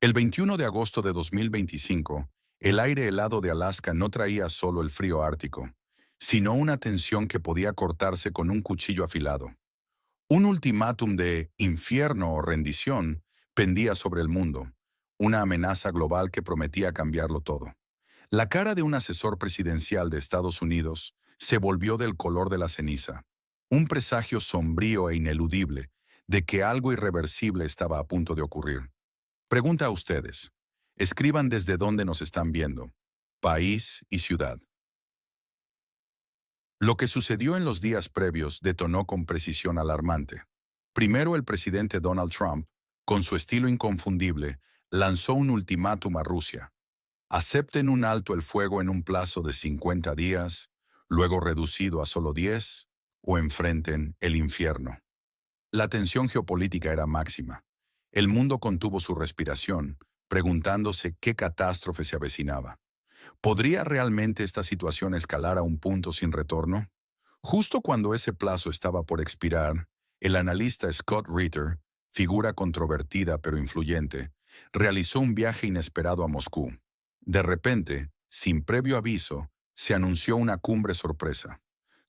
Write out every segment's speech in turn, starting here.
El 21 de agosto de 2025, el aire helado de Alaska no traía solo el frío ártico, sino una tensión que podía cortarse con un cuchillo afilado. Un ultimátum de infierno o rendición pendía sobre el mundo, una amenaza global que prometía cambiarlo todo. La cara de un asesor presidencial de Estados Unidos se volvió del color de la ceniza, un presagio sombrío e ineludible de que algo irreversible estaba a punto de ocurrir. Pregunta a ustedes. Escriban desde dónde nos están viendo. País y ciudad. Lo que sucedió en los días previos detonó con precisión alarmante. Primero, el presidente Donald Trump, con su estilo inconfundible, lanzó un ultimátum a Rusia. Acepten un alto el fuego en un plazo de 50 días, luego reducido a solo 10, o enfrenten el infierno. La tensión geopolítica era máxima. El mundo contuvo su respiración, preguntándose qué catástrofe se avecinaba. ¿Podría realmente esta situación escalar a un punto sin retorno? Justo cuando ese plazo estaba por expirar, el analista Scott Ritter, figura controvertida pero influyente, realizó un viaje inesperado a Moscú. De repente, sin previo aviso, se anunció una cumbre sorpresa.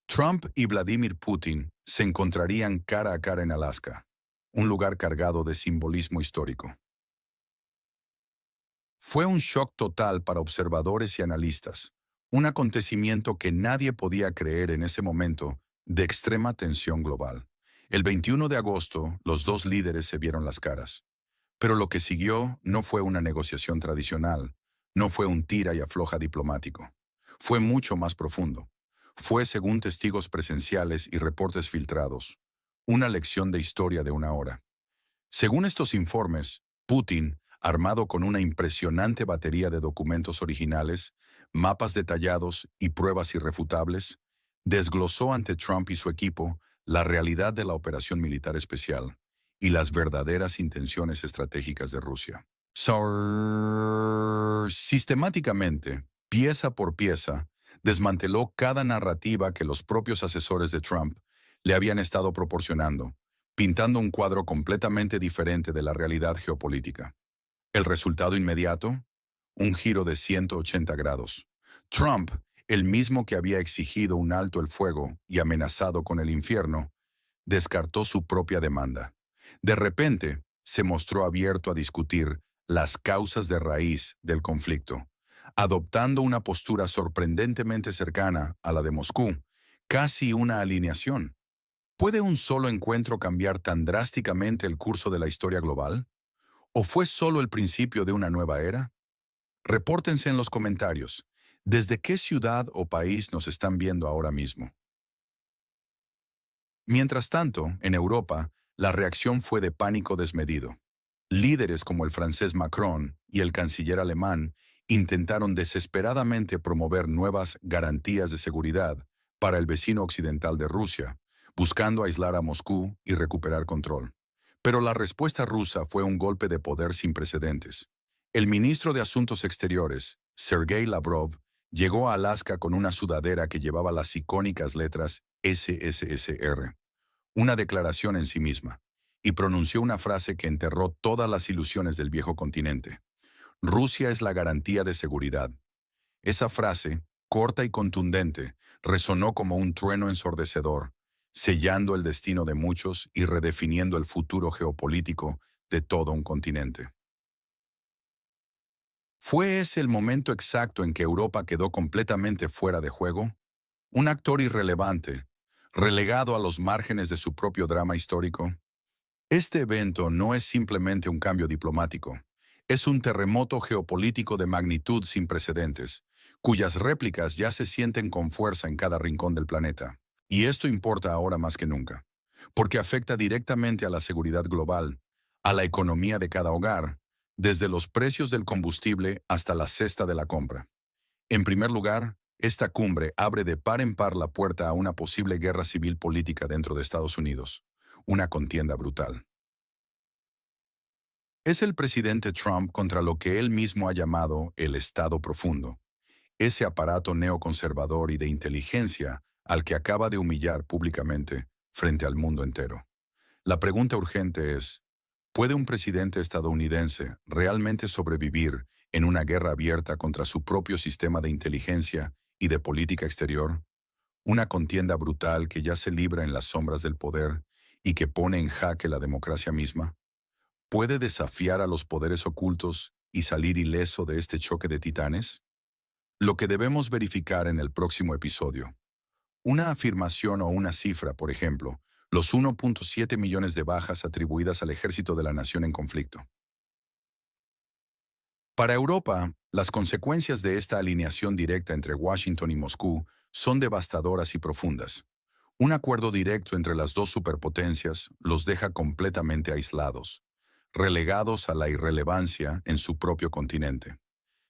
Trump y Vladimir Putin se encontrarían cara a cara en Alaska, un lugar cargado de simbolismo histórico. Fue un shock total para observadores y analistas, un acontecimiento que nadie podía creer en ese momento de extrema tensión global. El 21 de agosto, los dos líderes se vieron las caras. Pero lo que siguió no fue una negociación tradicional, no fue un tira y afloja diplomático. Fue mucho más profundo. Fue, según testigos presenciales y reportes filtrados, una lección de historia de una hora. Según estos informes, Putin, armado con una impresionante batería de documentos originales, mapas detallados y pruebas irrefutables, desglosó ante Trump y su equipo la realidad de la operación militar especial y las verdaderas intenciones estratégicas de Rusia. Sistemáticamente, pieza por pieza, desmanteló cada narrativa que los propios asesores de Trump le habían estado proporcionando, pintando un cuadro completamente diferente de la realidad geopolítica. El resultado inmediato, un giro de 180 grados. Trump, el mismo que había exigido un alto el fuego y amenazado con el infierno, descartó su propia demanda. De repente, se mostró abierto a discutir las causas de raíz del conflicto, adoptando una postura sorprendentemente cercana a la de Moscú, casi una alineación. ¿Puede un solo encuentro cambiar tan drásticamente el curso de la historia global? ¿O fue solo el principio de una nueva era? Repórtense en los comentarios. ¿Desde qué ciudad o país nos están viendo ahora mismo? Mientras tanto, en Europa, la reacción fue de pánico desmedido. Líderes como el francés Macron y el canciller alemán intentaron desesperadamente promover nuevas garantías de seguridad para el vecino occidental de Rusia, buscando aislar a Moscú y recuperar control. Pero la respuesta rusa fue un golpe de poder sin precedentes. El ministro de Asuntos Exteriores, Sergei Lavrov, llegó a Alaska con una sudadera que llevaba las icónicas letras SSSR, una declaración en sí misma, y pronunció una frase que enterró todas las ilusiones del viejo continente. Rusia es la garantía de seguridad. Esa frase, corta y contundente, resonó como un trueno ensordecedor, sellando el destino de muchos y redefiniendo el futuro geopolítico de todo un continente. ¿Fue ese el momento exacto en que Europa quedó completamente fuera de juego? Un actor irrelevante, relegado a los márgenes de su propio drama histórico. Este evento no es simplemente un cambio diplomático, es un terremoto geopolítico de magnitud sin precedentes, cuyas réplicas ya se sienten con fuerza en cada rincón del planeta. Y esto importa ahora más que nunca, porque afecta directamente a la seguridad global, a la economía de cada hogar, desde los precios del combustible hasta la cesta de la compra. En primer lugar, esta cumbre abre de par en par la puerta a una posible guerra civil política dentro de Estados Unidos, una contienda brutal. Es el presidente Trump contra lo que él mismo ha llamado el Estado profundo, ese aparato neoconservador y de inteligencia al que acaba de humillar públicamente frente al mundo entero. La pregunta urgente es, ¿Puede un presidente estadounidense realmente sobrevivir en una guerra abierta contra su propio sistema de inteligencia y de política exterior? Una contienda brutal que ya se libra en las sombras del poder y que pone en jaque la democracia misma. ¿Puede desafiar a los poderes ocultos y salir ileso de este choque de titanes? Lo que debemos verificar en el próximo episodio. Una afirmación o una cifra, por ejemplo, los 1.7 millones de bajas atribuidas al ejército de la nación en conflicto. Para Europa, las consecuencias de esta alineación directa entre Washington y Moscú son devastadoras y profundas. Un acuerdo directo entre las dos superpotencias los deja completamente aislados, relegados a la irrelevancia en su propio continente.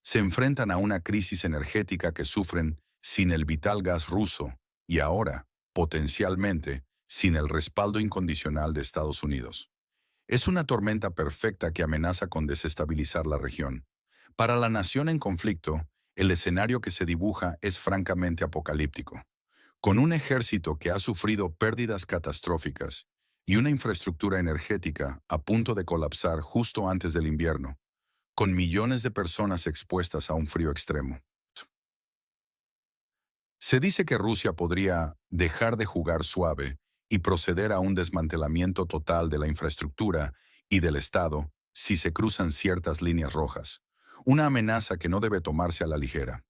Se enfrentan a una crisis energética que sufren sin el vital gas ruso y ahora, potencialmente, sin el respaldo incondicional de Estados Unidos. Es una tormenta perfecta que amenaza con desestabilizar la región. Para la nación en conflicto, el escenario que se dibuja es francamente apocalíptico. Con un ejército que ha sufrido pérdidas catastróficas y una infraestructura energética a punto de colapsar justo antes del invierno, con millones de personas expuestas a un frío extremo. Se dice que Rusia podría dejar de jugar suave y proceder a un desmantelamiento total de la infraestructura y del Estado si se cruzan ciertas líneas rojas, una amenaza que no debe tomarse a la ligera.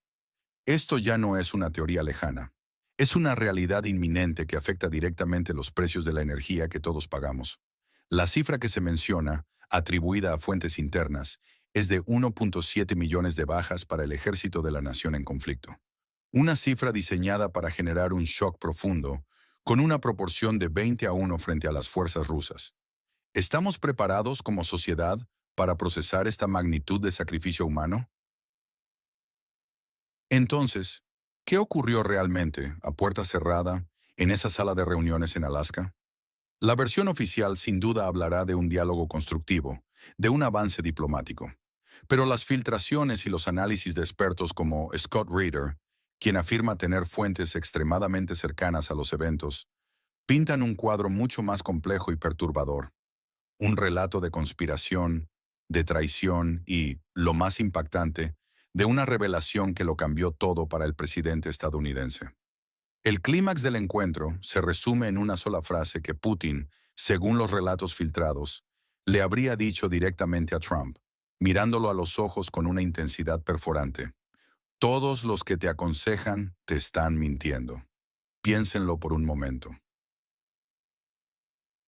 Esto ya no es una teoría lejana. Es una realidad inminente que afecta directamente los precios de la energía que todos pagamos. La cifra que se menciona, atribuida a fuentes internas, es de 1.7 millones de bajas para el ejército de la nación en conflicto. Una cifra diseñada para generar un shock profundo, con una proporción de 20-1 frente a las fuerzas rusas. ¿Estamos preparados como sociedad para procesar esta magnitud de sacrificio humano? Entonces, ¿qué ocurrió realmente, a puerta cerrada, en esa sala de reuniones en Alaska? La versión oficial sin duda hablará de un diálogo constructivo, de un avance diplomático. Pero las filtraciones y los análisis de expertos como Scott Reeder, quien afirma tener fuentes extremadamente cercanas a los eventos, pintan un cuadro mucho más complejo y perturbador. Un relato de conspiración, de traición y, lo más impactante, de una revelación que lo cambió todo para el presidente estadounidense. El clímax del encuentro se resume en una sola frase que Putin, según los relatos filtrados, le habría dicho directamente a Trump, mirándolo a los ojos con una intensidad perforante. Todos los que te aconsejan te están mintiendo. Piénsenlo por un momento.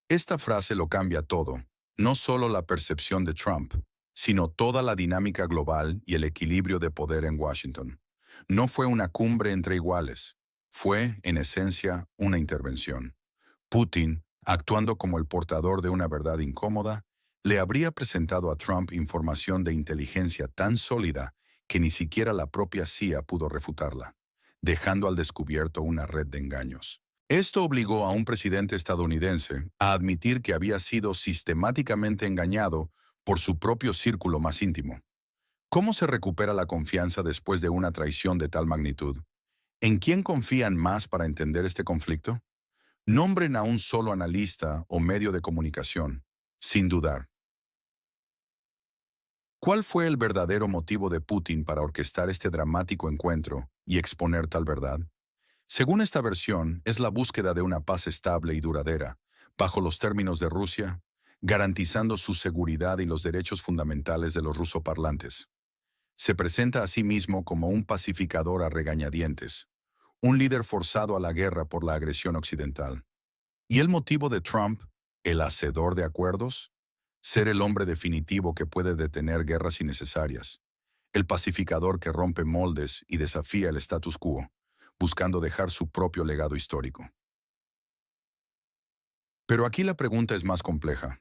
Esta frase lo cambia todo, no solo la percepción de Trump, sino toda la dinámica global y el equilibrio de poder en Washington. No fue una cumbre entre iguales, fue, en esencia, una intervención. Putin, actuando como el portador de una verdad incómoda, le habría presentado a Trump información de inteligencia tan sólida que ni siquiera la propia CIA pudo refutarla, dejando al descubierto una red de engaños. Esto obligó a un presidente estadounidense a admitir que había sido sistemáticamente engañado por su propio círculo más íntimo. ¿Cómo se recupera la confianza después de una traición de tal magnitud? ¿En quién confían más para entender este conflicto? Nombren a un solo analista o medio de comunicación, sin dudar. ¿Cuál fue el verdadero motivo de Putin para orquestar este dramático encuentro y exponer tal verdad? Según esta versión, es la búsqueda de una paz estable y duradera, bajo los términos de Rusia, garantizando su seguridad y los derechos fundamentales de los rusoparlantes. Se presenta a sí mismo como un pacificador a regañadientes, un líder forzado a la guerra por la agresión occidental. ¿Y el motivo de Trump, el hacedor de acuerdos? Ser el hombre definitivo que puede detener guerras innecesarias, el pacificador que rompe moldes y desafía el status quo, buscando dejar su propio legado histórico. Pero aquí la pregunta es más compleja.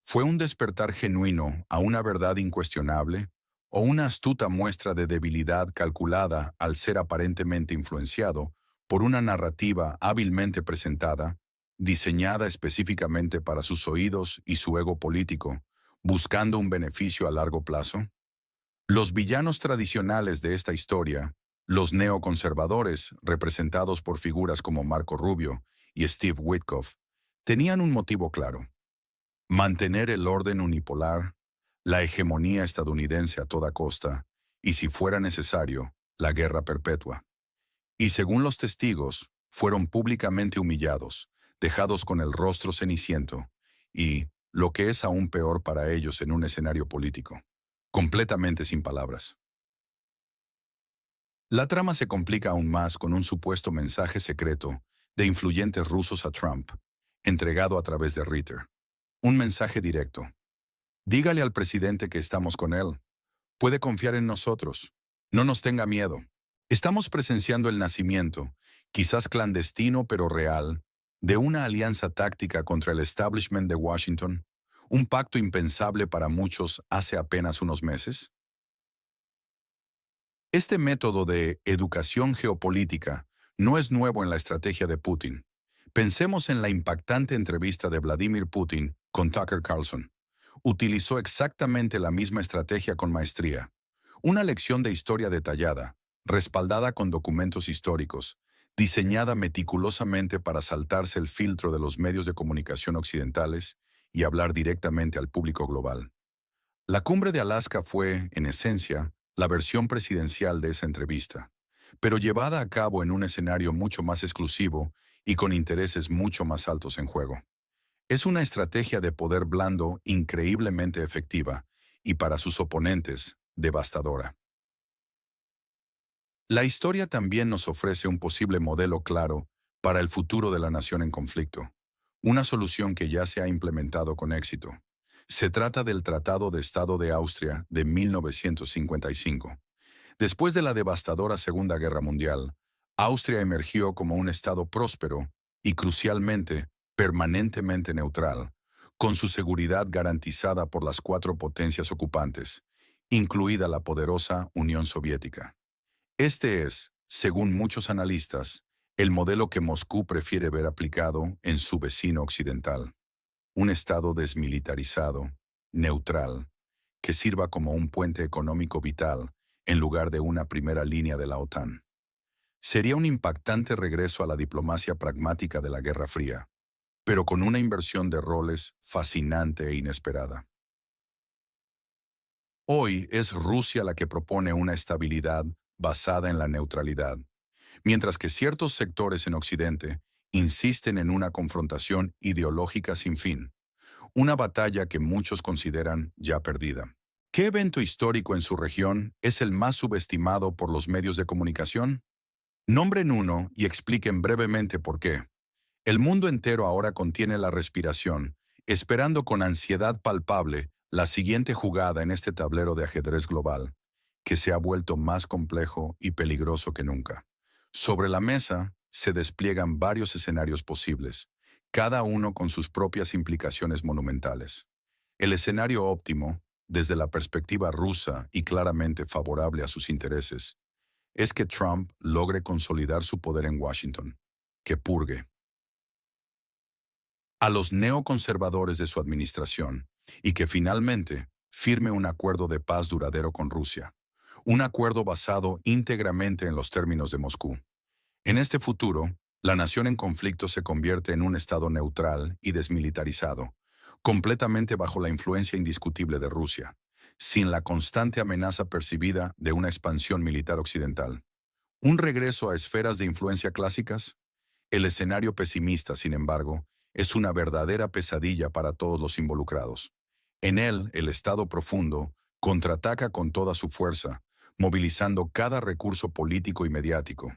¿Fue un despertar genuino a una verdad incuestionable o una astuta muestra de debilidad calculada al ser aparentemente influenciado por una narrativa hábilmente presentada, diseñada específicamente para sus oídos y su ego político, buscando un beneficio a largo plazo? Los villanos tradicionales de esta historia, los neoconservadores, representados por figuras como Marco Rubio y Steve Witkoff, tenían un motivo claro: mantener el orden unipolar, la hegemonía estadounidense a toda costa, y si fuera necesario, la guerra perpetua. Y según los testigos, fueron públicamente humillados, dejados con el rostro ceniciento, y, lo que es aún peor para ellos en un escenario político, completamente sin palabras. La trama se complica aún más con un supuesto mensaje secreto de influyentes rusos a Trump, entregado a través de Ritter. Un mensaje directo. Dígale al presidente que estamos con él. Puede confiar en nosotros. No nos tenga miedo. Estamos presenciando el nacimiento, quizás clandestino pero real, de una alianza táctica contra el establishment de Washington, un pacto impensable para muchos hace apenas unos meses. Este método de educación geopolítica no es nuevo en la estrategia de Putin. Pensemos en la impactante entrevista de Vladimir Putin con Tucker Carlson. Utilizó exactamente la misma estrategia con maestría. Una lección de historia detallada, respaldada con documentos históricos, diseñada meticulosamente para saltarse el filtro de los medios de comunicación occidentales y hablar directamente al público global. La cumbre de Alaska fue, en esencia, la versión presidencial de esa entrevista, pero llevada a cabo en un escenario mucho más exclusivo y con intereses mucho más altos en juego. Es una estrategia de poder blando increíblemente efectiva y para sus oponentes, devastadora. La historia también nos ofrece un posible modelo claro para el futuro de la nación en conflicto, una solución que ya se ha implementado con éxito. Se trata del Tratado de Estado de Austria de 1955. Después de la devastadora Segunda Guerra Mundial, Austria emergió como un Estado próspero y, crucialmente, permanentemente neutral, con su seguridad garantizada por las cuatro potencias ocupantes, incluida la poderosa Unión Soviética. Este es, según muchos analistas, el modelo que Moscú prefiere ver aplicado en su vecino occidental. Un Estado desmilitarizado, neutral, que sirva como un puente económico vital en lugar de una primera línea de la OTAN. Sería un impactante regreso a la diplomacia pragmática de la Guerra Fría, pero con una inversión de roles fascinante e inesperada. Hoy es Rusia la que propone una estabilidad basada en la neutralidad, mientras que ciertos sectores en Occidente insisten en una confrontación ideológica sin fin, una batalla que muchos consideran ya perdida. ¿Qué evento histórico en su región es el más subestimado por los medios de comunicación? Nombren uno y expliquen brevemente por qué. El mundo entero ahora contiene la respiración, esperando con ansiedad palpable la siguiente jugada en este tablero de ajedrez global, que se ha vuelto más complejo y peligroso que nunca. Sobre la mesa se despliegan varios escenarios posibles, cada uno con sus propias implicaciones monumentales. El escenario óptimo, desde la perspectiva rusa y claramente favorable a sus intereses, es que Trump logre consolidar su poder en Washington, que purgue a los neoconservadores de su administración y que finalmente firme un acuerdo de paz duradero con Rusia, un acuerdo basado íntegramente en los términos de Moscú. En este futuro, la nación en conflicto se convierte en un estado neutral y desmilitarizado, completamente bajo la influencia indiscutible de Rusia, sin la constante amenaza percibida de una expansión militar occidental. ¿Un regreso a esferas de influencia clásicas? El escenario pesimista, sin embargo, es una verdadera pesadilla para todos los involucrados. En él, el Estado profundo contraataca con toda su fuerza, movilizando cada recurso político y mediático.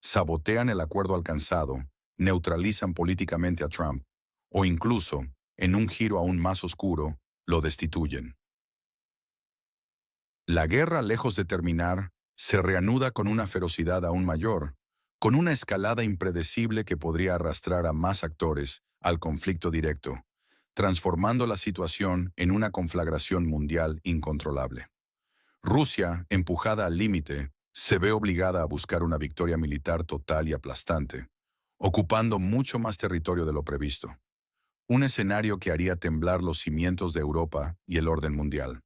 Sabotean el acuerdo alcanzado, neutralizan políticamente a Trump, o incluso, en un giro aún más oscuro, lo destituyen. La guerra, lejos de terminar, se reanuda con una ferocidad aún mayor, con una escalada impredecible que podría arrastrar a más actores al conflicto directo, transformando la situación en una conflagración mundial incontrolable. Rusia, empujada al límite, se ve obligada a buscar una victoria militar total y aplastante, ocupando mucho más territorio de lo previsto. Un escenario que haría temblar los cimientos de Europa y el orden mundial.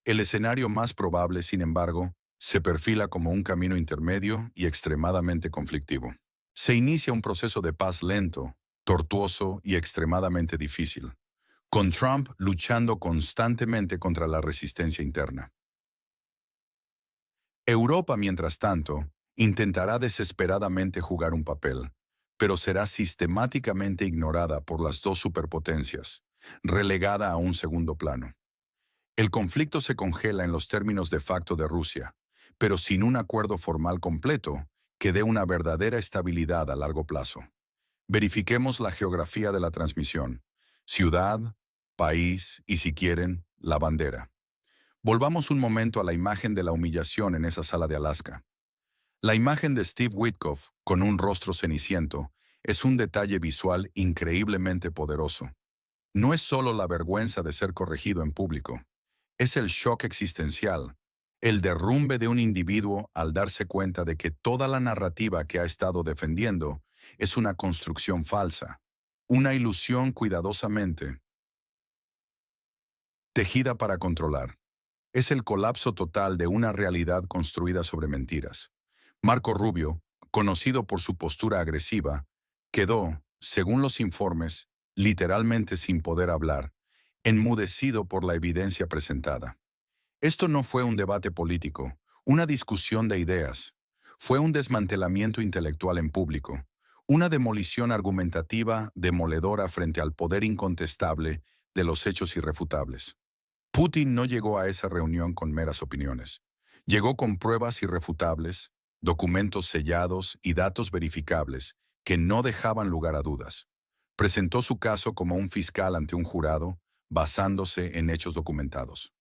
El escenario más probable, sin embargo, se perfila como un camino intermedio y extremadamente conflictivo. Se inicia un proceso de paz lento, tortuoso y extremadamente difícil, con Trump luchando constantemente contra la resistencia interna. Europa, mientras tanto, intentará desesperadamente jugar un papel, pero será sistemáticamente ignorada por las dos superpotencias, relegada a un segundo plano. El conflicto se congela en los términos de facto de Rusia, pero sin un acuerdo formal completo que dé una verdadera estabilidad a largo plazo. Verifiquemos la geografía de la transmisión: ciudad, país y, si quieren, la bandera. Volvamos un momento a la imagen de la humillación en esa sala de Alaska. La imagen de Steve Witkoff, con un rostro ceniciento, es un detalle visual increíblemente poderoso. No es solo la vergüenza de ser corregido en público, es el shock existencial, el derrumbe de un individuo al darse cuenta de que toda la narrativa que ha estado defendiendo es una construcción falsa, una ilusión cuidadosamente tejida para controlar. Es el colapso total de una realidad construida sobre mentiras. Marco Rubio, conocido por su postura agresiva, quedó, según los informes, literalmente sin poder hablar, enmudecido por la evidencia presentada. Esto no fue un debate político, una discusión de ideas. Fue un desmantelamiento intelectual en público, una demolición argumentativa demoledora frente al poder incontestable de los hechos irrefutables. Putin no llegó a esa reunión con meras opiniones. Llegó con pruebas irrefutables, documentos sellados y datos verificables que no dejaban lugar a dudas. Presentó su caso como un fiscal ante un jurado, basándose en hechos documentados.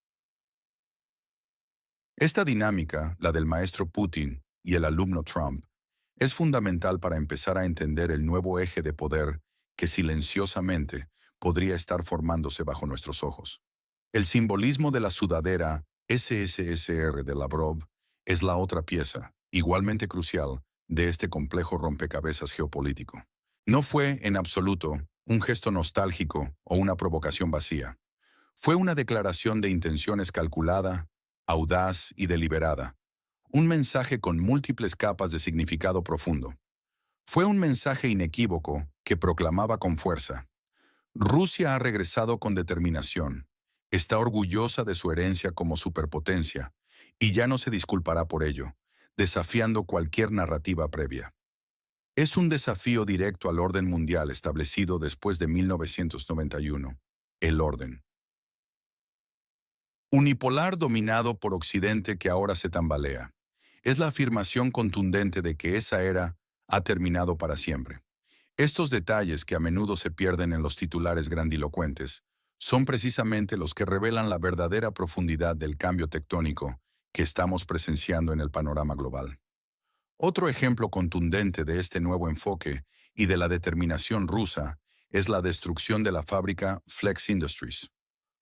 Esta dinámica, la del maestro Putin y el alumno Trump, es fundamental para empezar a entender el nuevo eje de poder que silenciosamente podría estar formándose bajo nuestros ojos. El simbolismo de la sudadera SSSR de Lavrov es la otra pieza, igualmente crucial, de este complejo rompecabezas geopolítico. No fue, en absoluto, un gesto nostálgico o una provocación vacía. Fue una declaración de intenciones calculada, audaz y deliberada. Un mensaje con múltiples capas de significado profundo. Fue un mensaje inequívoco que proclamaba con fuerza: Rusia ha regresado con determinación, está orgullosa de su herencia como superpotencia y ya no se disculpará por ello, desafiando cualquier narrativa previa. Es un desafío directo al orden mundial establecido después de 1991, el orden unipolar dominado por Occidente que ahora se tambalea. Es la afirmación contundente de que esa era ha terminado para siempre. Estos detalles, que a menudo se pierden en los titulares grandilocuentes, son precisamente los que revelan la verdadera profundidad del cambio tectónico que estamos presenciando en el panorama global. Otro ejemplo contundente de este nuevo enfoque y de la determinación rusa es la destrucción de la fábrica Flex Industries.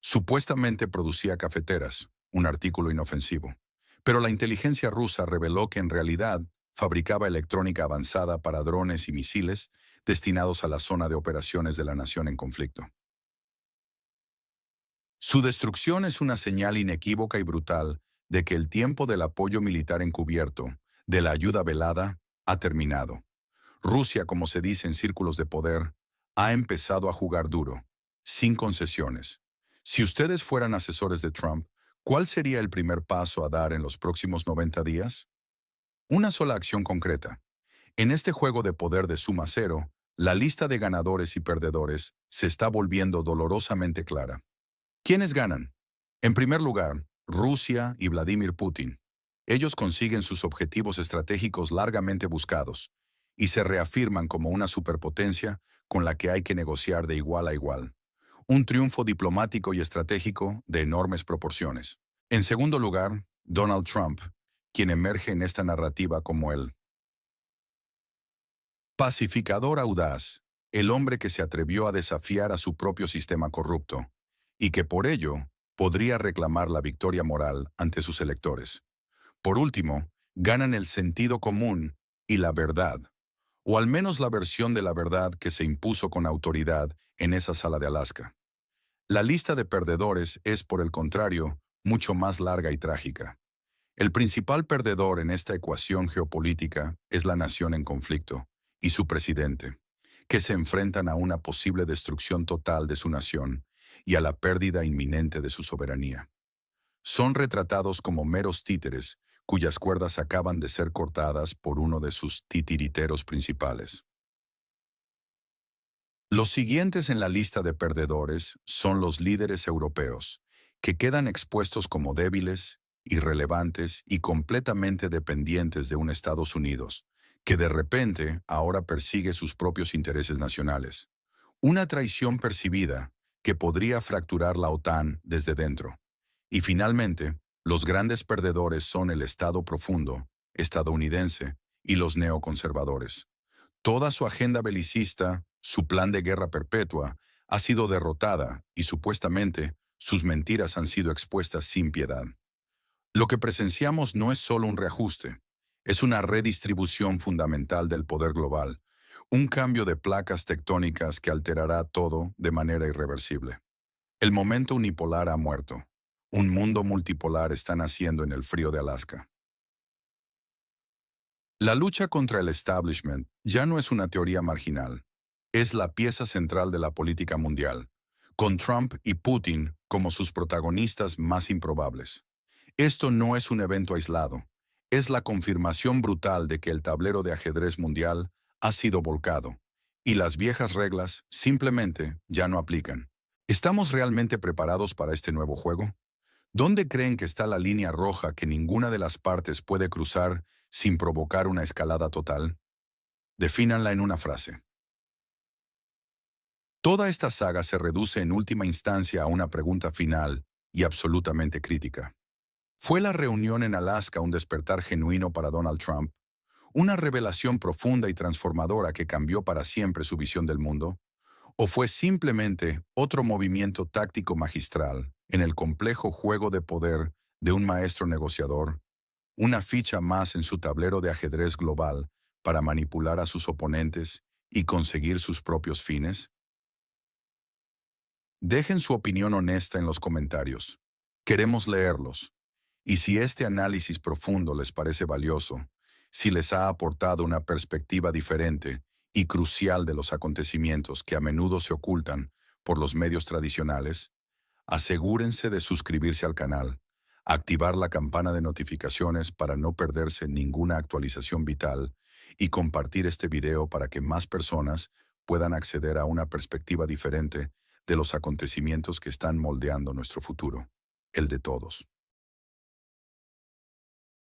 Supuestamente producía cafeteras, un artículo inofensivo, pero la inteligencia rusa reveló que en realidad fabricaba electrónica avanzada para drones y misiles destinados a la zona de operaciones de la nación en conflicto. Su destrucción es una señal inequívoca y brutal de que el tiempo del apoyo militar encubierto, de la ayuda velada, ha terminado. Rusia, como se dice en círculos de poder, ha empezado a jugar duro, sin concesiones. Si ustedes fueran asesores de Trump, ¿cuál sería el primer paso a dar en los próximos 90 días? Una sola acción concreta. En este juego de poder de suma cero, la lista de ganadores y perdedores se está volviendo dolorosamente clara. ¿Quiénes ganan? En primer lugar, Rusia y Vladimir Putin. Ellos consiguen sus objetivos estratégicos largamente buscados y se reafirman como una superpotencia con la que hay que negociar de igual a igual. Un triunfo diplomático y estratégico de enormes proporciones. En segundo lugar, Donald Trump, quien emerge en esta narrativa como el pacificador audaz, el hombre que se atrevió a desafiar a su propio sistema corrupto, y que por ello podría reclamar la victoria moral ante sus electores. Por último, ganan el sentido común y la verdad, o al menos la versión de la verdad que se impuso con autoridad en esa sala de Alaska. La lista de perdedores es, por el contrario, mucho más larga y trágica. El principal perdedor en esta ecuación geopolítica es la nación en conflicto y su presidente, que se enfrentan a una posible destrucción total de su nación y a la pérdida inminente de su soberanía. Son retratados como meros títeres, cuyas cuerdas acaban de ser cortadas por uno de sus titiriteros principales. Los siguientes en la lista de perdedores son los líderes europeos, que quedan expuestos como débiles, irrelevantes y completamente dependientes de un Estados Unidos, que de repente ahora persigue sus propios intereses nacionales. Una traición percibida que podría fracturar la OTAN desde dentro. Y finalmente, los grandes perdedores son el Estado profundo, estadounidense, y los neoconservadores. Toda su agenda belicista, su plan de guerra perpetua, ha sido derrotada y supuestamente sus mentiras han sido expuestas sin piedad. Lo que presenciamos no es solo un reajuste, es una redistribución fundamental del poder global, un cambio de placas tectónicas que alterará todo de manera irreversible. El momento unipolar ha muerto. Un mundo multipolar está naciendo en el frío de Alaska. La lucha contra el establishment ya no es una teoría marginal, es la pieza central de la política mundial, con Trump y Putin como sus protagonistas más improbables. Esto no es un evento aislado, es la confirmación brutal de que el tablero de ajedrez mundial ha sido volcado, y las viejas reglas simplemente ya no aplican. ¿Estamos realmente preparados para este nuevo juego? ¿Dónde creen que está la línea roja que ninguna de las partes puede cruzar sin provocar una escalada total? Defínanla en una frase. Toda esta saga se reduce en última instancia a una pregunta final y absolutamente crítica. ¿Fue la reunión en Alaska un despertar genuino para Donald Trump? ¿Una revelación profunda y transformadora que cambió para siempre su visión del mundo? ¿O fue simplemente otro movimiento táctico magistral en el complejo juego de poder de un maestro negociador, una ficha más en su tablero de ajedrez global para manipular a sus oponentes y conseguir sus propios fines? Dejen su opinión honesta en los comentarios. Queremos leerlos. Y si este análisis profundo les parece valioso, si les ha aportado una perspectiva diferente y crucial de los acontecimientos que a menudo se ocultan por los medios tradicionales, asegúrense de suscribirse al canal, activar la campana de notificaciones para no perderse ninguna actualización vital y compartir este video para que más personas puedan acceder a una perspectiva diferente de los acontecimientos que están moldeando nuestro futuro, el de todos.